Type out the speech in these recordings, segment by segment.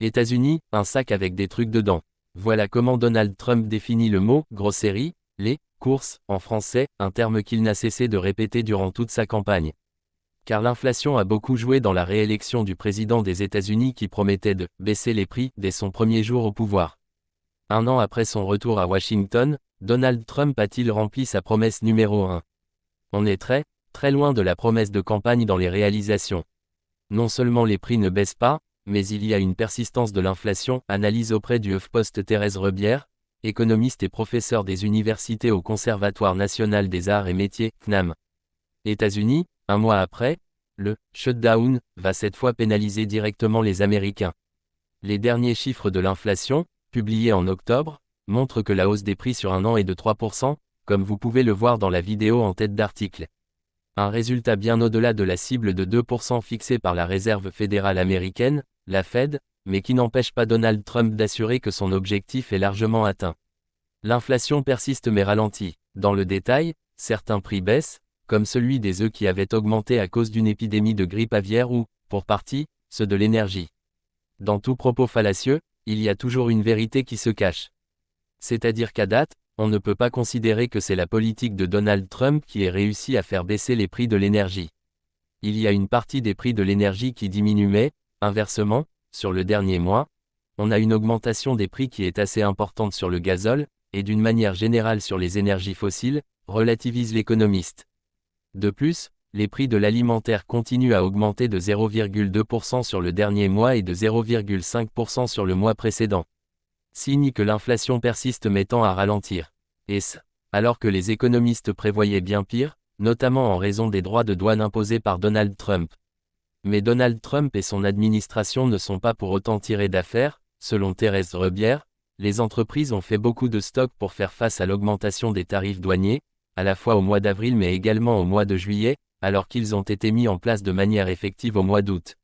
États-Unis, un sac avec des trucs dedans. Voilà comment Donald Trump définit le mot « grosserie », les « courses » en français, un terme qu'il n'a cessé de répéter durant toute sa campagne. Car l'inflation a beaucoup joué dans la réélection du président des États-Unis qui promettait de « baisser les prix » dès son premier jour au pouvoir. Un an après son retour à Washington, Donald Trump a-t-il rempli sa promesse numéro 1 ? On est très, très loin de la promesse de campagne dans les réalisations. Non seulement les prix ne baissent pas, mais il y a une persistance de l'inflation, analyse auprès du HuffPost Thérèse Rebière, économiste et professeure des universités au Conservatoire national des arts et métiers, CNAM. États-Unis, un mois après, le « shutdown » va cette fois pénaliser directement les Américains. Les derniers chiffres de l'inflation, publiés en octobre, montrent que la hausse des prix sur un an est de 3%, comme vous pouvez le voir dans la vidéo en tête d'article. Un résultat bien au-delà de la cible de 2% fixée par la Réserve fédérale américaine, la Fed, mais qui n'empêche pas Donald Trump d'assurer que son objectif est largement atteint. L'inflation persiste mais ralentit. Dans le détail, certains prix baissent, comme celui des œufs qui avait augmenté à cause d'une épidémie de grippe aviaire ou, pour partie, ceux de l'énergie. Dans tout propos fallacieux, il y a toujours une vérité qui se cache. C'est-à-dire qu'à date, on ne peut pas considérer que c'est la politique de Donald Trump qui ait réussi à faire baisser les prix de l'énergie. Il y a une partie des prix de l'énergie qui diminue mais, inversement, sur le dernier mois, on a une augmentation des prix qui est assez importante sur le gazole, et d'une manière générale sur les énergies fossiles, relativise l'économiste. De plus, les prix de l'alimentaire continuent à augmenter de 0,2% sur le dernier mois et de 0,5% sur le mois précédent. Signe que l'inflation persiste mais tend à ralentir. Et ce, alors que les économistes prévoyaient bien pire, notamment en raison des droits de douane imposés par Donald Trump. Mais Donald Trump et son administration ne sont pas pour autant tirés d'affaire, selon Thérèse Rebière, les entreprises ont fait beaucoup de stocks pour faire face à l'augmentation des tarifs douaniers, à la fois au mois d'avril mais également au mois de juillet, alors qu'ils ont été mis en place de manière effective au mois d'août.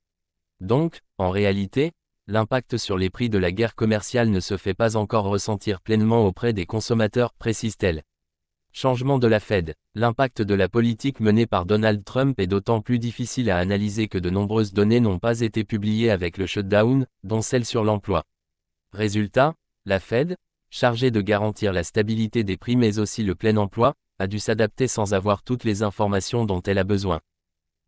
Donc, en réalité, l'impact sur les prix de la guerre commerciale ne se fait pas encore ressentir pleinement auprès des consommateurs, précise-t-elle. Changement de la Fed. L'impact de la politique menée par Donald Trump est d'autant plus difficile à analyser que de nombreuses données n'ont pas été publiées avec le shutdown, dont celle sur l'emploi. Résultat, la Fed, chargée de garantir la stabilité des prix mais aussi le plein emploi, a dû s'adapter sans avoir toutes les informations dont elle a besoin.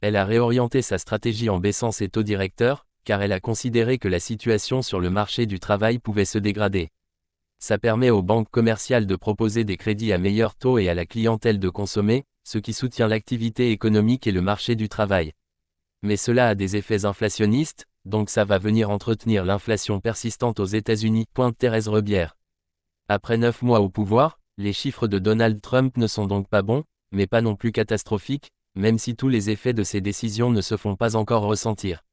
Elle a réorienté sa stratégie en baissant ses taux directeurs, car elle a considéré que la situation sur le marché du travail pouvait se dégrader. Ça permet aux banques commerciales de proposer des crédits à meilleur taux et à la clientèle de consommer, ce qui soutient l'activité économique et le marché du travail. Mais cela a des effets inflationnistes, donc ça va venir entretenir l'inflation persistante aux États-Unis, pointe Thérèse Rebière. Après 9 mois au pouvoir, les chiffres de Donald Trump ne sont donc pas bons, mais pas non plus catastrophiques, même si tous les effets de ses décisions ne se font pas encore ressentir.